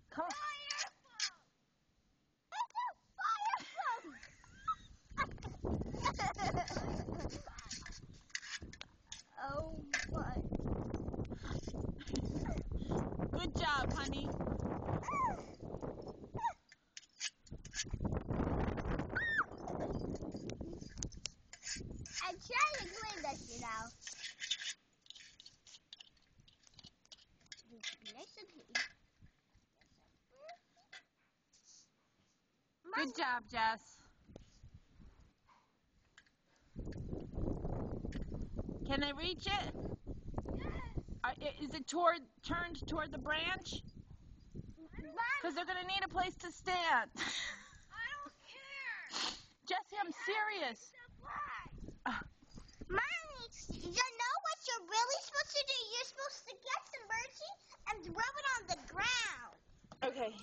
Come on. Oh my. Good job, honey. I'm trying to clean that shit out. Nice and clean. Good job, Jess. Can they reach it? Yes. Is it turned toward the branch? Because they're going to need a place to stand. I don't care. Jesse, I'm serious. Mommy, you know what you're really supposed to do? You're supposed to get some birdseed and rub it on the ground. Okay.